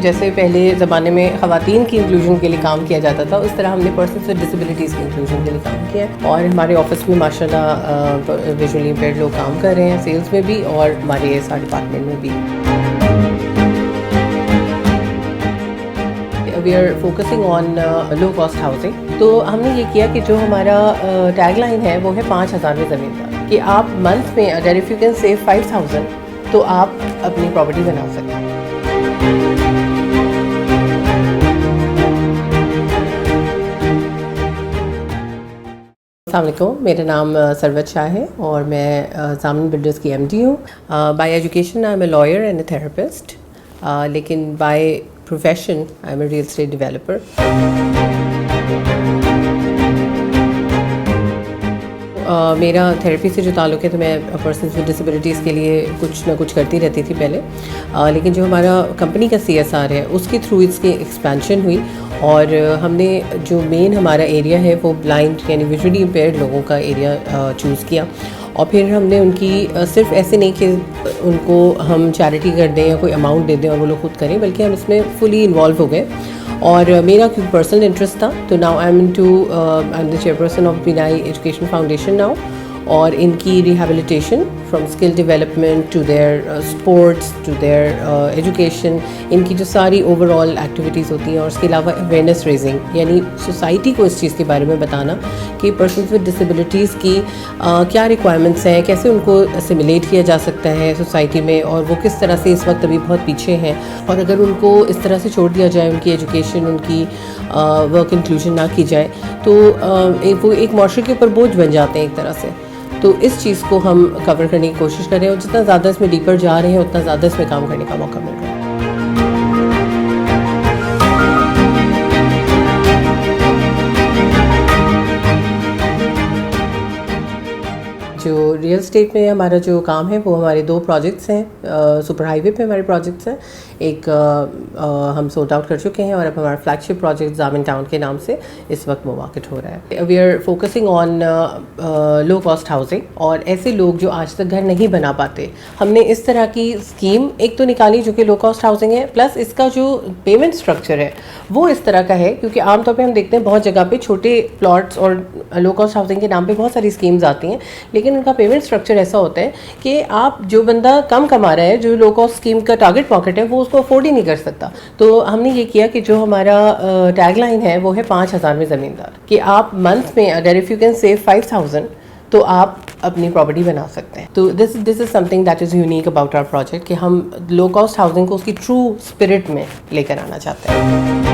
जैसे पहले ज़माने में ख़वातीन की इंक्लूजन के लिए काम किया जाता था, उस तरह हमने पर्सन्स विद डिसेबिलिटीज़ की इंक्लूजन के लिए काम किया है। और हमारे ऑफिस में माशाल्लाह विजुअली इम्पेयर्ड लोग काम कर रहे हैं, सेल्स में भी और हमारे ASR डिपार्टमेंट में भी। We are focusing on low cost housing. तो हमने ये किया कि जो हमारा टैगलाइन है वो है 5,000 में ज़मीन, कि आप मंथ में अगर इफ़ यू कैन सेव 5,000 तो आप अपनी प्रॉपर्टी बना सकते हैं। अस्सलाम वालेकुम, मेरा नाम सरवत शाह है और मैं ज़ामिन बिल्डर्स की MD हूँ। By education I am a lawyer and a therapist, लेकिन by profession I am a real estate developer. मेरा थेरेपी से जो ताल्लुक़ है तो मैं पर्सन्स विद डिसेबिलिटीज़ के लिए कुछ ना कुछ करती रहती थी पहले, लेकिन जो हमारा कंपनी का CSR है उसके थ्रू इसकी एक्सपेंशन हुई और हमने जो मेन हमारा एरिया है वो ब्लाइंड यानी विजुअली इम्पेयर्ड लोगों का एरिया चूज़ किया। और फिर हमने उनकी सिर्फ ऐसे नहीं कि उनको हम चैरिटी कर दें या कोई अमाउंट दे दें और वो लोग खुद करें, बल्कि हम इसमें फुली इन्वॉल्व हो गए। और मेरा क्योंकि पर्सनल इंटरेस्ट था तो now I am the chairperson of Binai education foundation now, और इनकी rehabilitation from skill development to their sports to their education, इनकी जो सारी ओवरऑल एक्टिविटीज़ होती हैं, और उसके अलावा अवेयरनेस रेजिंग यानी सोसाइटी को इस चीज़ के बारे में बताना कि पर्सन्स विद डिसेबिलिटीज़ की क्या रिक्वायरमेंट्स हैं, कैसे उनको असिमिलेट किया जा सकता है सोसाइटी में, और वो किस तरह से इस वक्त अभी बहुत पीछे हैं, और अगर उनको इस तरह से छोड़ दिया जाए, उनकी एजुकेशन उनकी वर्क इंक्लूजन ना की जाए तो वो एक माशरे के ऊपर बोझ बन जाते हैं एक तरह से। तो इस चीज़ को हम कवर करने की कोशिश कर रहे हैं और जितना ज़्यादा इसमें डीपर जा रहे हैं उतना ज़्यादा इसमें काम करने का मौका मिल रहा है। जो रियल एस्टेट में हमारा जो काम है वो हमारे 2 प्रोजेक्ट्स हैं। सुपर हाईवे पे हमारे प्रोजेक्ट्स हैं, एक हम सोल्ड आउट कर चुके हैं और अब हमारा फ्लैगशिप प्रोजेक्ट ज़ामिन टाउन के नाम से इस वक्त वो मार्केट हो रहा है। We are focusing on low cost housing, और ऐसे लोग जो आज तक घर नहीं बना पाते, हमने इस तरह की स्कीम एक तो निकाली जो कि लो कॉस्ट हाउसिंग है, प्लस इसका जो पेमेंट स्ट्रक्चर है वो इस तरह का है, क्योंकि आमतौर पर हम देखते हैं बहुत जगह पे छोटे प्लॉट्स और लो कॉस्ट हाउसिंग के नाम पे बहुत सारी स्कीम्स आती हैं, लेकिन उनका पेमेंट स्ट्रक्चर ऐसा होता है कि आप जो बंदा कम कमा रहा है, जो लो कॉस्ट स्कीम का टारगेट पॉकेट है, वो उसको अफोर्ड ही नहीं कर सकता। तो हमने ये किया कि जो हमारा टैगलाइन है वो है 5,000 में ज़मींदार, कि आप मंथ में अगर इफ़ यू कैन सेव 5,000 तो आप अपनी प्रॉपर्टी बना सकते हैं। तो this is something that is unique about our project, कि हम लो कॉस्ट हाउसिंग को उसकी ट्रू स्पिरिट में लेकर आना चाहते हैं।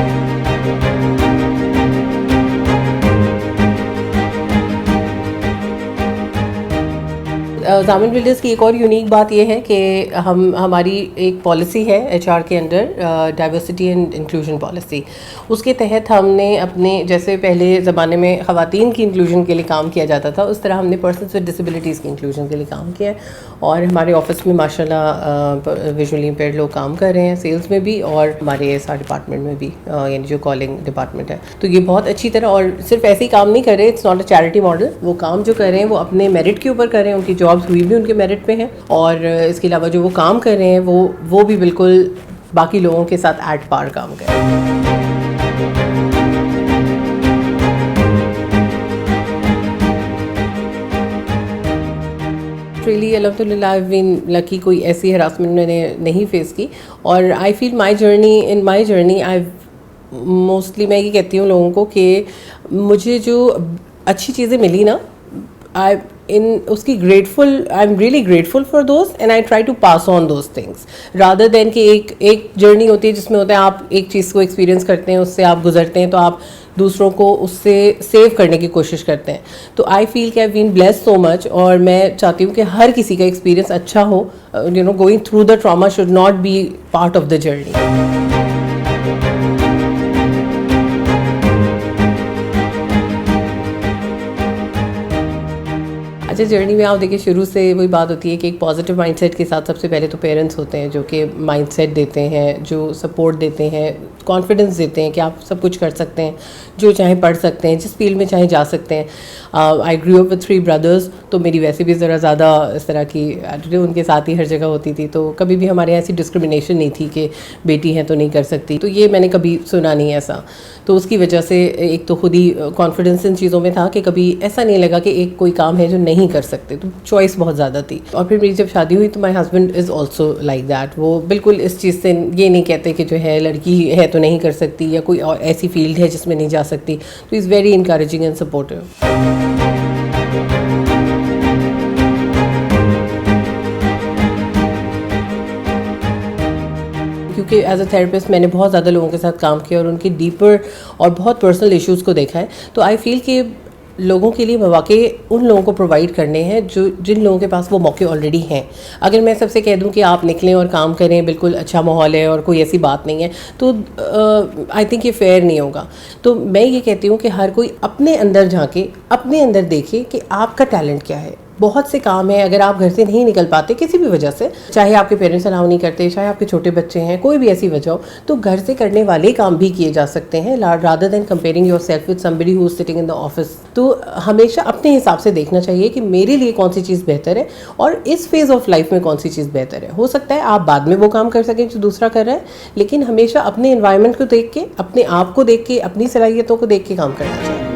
ज़ामिन बिल्डर्स की एक और यूनिक बात यह है कि हमारी एक पॉलिसी है HR के under, diversity and inclusion policy. उसके तहत हमने अपने जैसे पहले ज़माने में ख़वातीन की इंक्लूजन के लिए काम किया जाता था, उस तरह हमने पर्सन्स विद डिसेबिलिटीज़ की इंक्लूजन के लिए काम किया है। और हमारे ऑफिस में माशाल्लाह विजुअली इम्पेयर्ड लोग काम कर रहे हैं, सेल्स में भी और हमारे ASR डिपार्टमेंट में भी, यानी जो कॉलिंग डिपार्टमेंट है। तो ये बहुत अच्छी तरह, और सिर्फ ऐसे ही काम नहीं कर रहे, it's not a charity model, वो काम जो कर रहे हैं वो अपने मेरिट के ऊपर कर रहे हैं, उनकी जॉब्स हुई भी उनके मेरिट पे हैं, और इसके अलावा जो वो काम कर रहे हैं वो भी बिल्कुल बाकी लोगों के साथ एट पार काम कर रहे हैं। रियली अल्हम्दुलिल्लाह आई हैव बीन लकी, कोई ऐसी हरासमेंट मैंने नहीं फेस की, और I feel my journey I mostly मैं ये कहती हूँ लोगों को कि मुझे जो अच्छी चीज़ें मिली ना, I am really grateful for those and I try to pass on those things, rather than कि एक जर्नी होती है जिसमें होता है आप एक चीज़ को एक्सपीरियंस करते हैं, उससे आप गुजरते हैं, तो आप दूसरों को उससे सेव करने की कोशिश करते हैं। तो आई फील कि I been blessed so much, और मैं चाहती हूँ कि हर किसी का एक्सपीरियंस अच्छा हो। Going through the trauma should not be part of the journey. अच्छा, जर्नी में आप देखिए शुरू से वही बात होती है कि एक पॉजिटिव माइंडसेट के साथ सबसे पहले तो पेरेंट्स होते हैं जो कि माइंडसेट देते हैं, जो सपोर्ट देते हैं, कॉन्फिडेंस देते हैं कि आप सब कुछ कर सकते हैं, जो चाहे पढ़ सकते हैं, जिस फील्ड में चाहे जा सकते हैं। आई ग्रू अप विद 3 ब्रदर्स, तो मेरी वैसे भी ज़रा ज़्यादा इस तरह की एटीट्यूड उनके साथ ही हर जगह होती थी, तो कभी भी हमारे यहाँ ऐसी डिस्क्रिमिनेशन नहीं थी कि बेटी है तो नहीं कर सकती, तो ये मैंने कभी सुना नहीं ऐसा। तो उसकी वजह से एक तो खुद ही कॉन्फिडेंस इन चीज़ों में था कि कभी ऐसा नहीं लगा कि एक कोई काम है जो नहीं कर सकते, तो चॉइस बहुत ज़्यादा थी। और फिर मेरी जब शादी हुई तो my husband is also like that, वो बिल्कुल इस चीज़ से ये नहीं कहते कि जो है लड़की है तो नहीं कर सकती या कोई और ऐसी फील्ड है जिसमें नहीं जा सकती, तो is very encouraging and supportive. क्योंकि एज अ थेरेपिस्ट मैंने बहुत ज़्यादा लोगों के साथ काम किया और उनकी डीपर और बहुत पर्सनल इश्यूज़ को देखा है, तो आई फील कि लोगों के लिए मौके उन लोगों को प्रोवाइड करने हैं जो जिन लोगों के पास वो मौके ऑलरेडी हैं। अगर मैं सबसे कह दूं कि आप निकलें और काम करें, बिल्कुल अच्छा माहौल है और कोई ऐसी बात नहीं है, तो आई थिंक ये फेयर नहीं होगा। तो मैं ये कहती हूँ कि हर कोई अपने अंदर झांके, अपने अंदर देखे कि आपका टैलेंट क्या है। बहुत से काम है, अगर आप घर से नहीं निकल पाते किसी भी वजह से, चाहे आपके पेरेंट्स अलाउ नहीं करते, चाहे आपके छोटे बच्चे हैं, कोई भी ऐसी वजह हो, तो घर से करने वाले काम भी किए जा सकते हैं rather than comparing yourself with somebody who is sitting in the office. तो हमेशा अपने हिसाब से देखना चाहिए कि मेरे लिए कौन सी चीज़ बेहतर है और इस फेज़ ऑफ लाइफ में कौन सी चीज़ बेहतर है। हो सकता है आप बाद में वो काम कर सकें जो दूसरा कर रहा है, लेकिन हमेशा अपने एनवायरनमेंट को देख के, अपने आप को देख के, अपनी सलाहियतों को देख के काम करना चाहिए।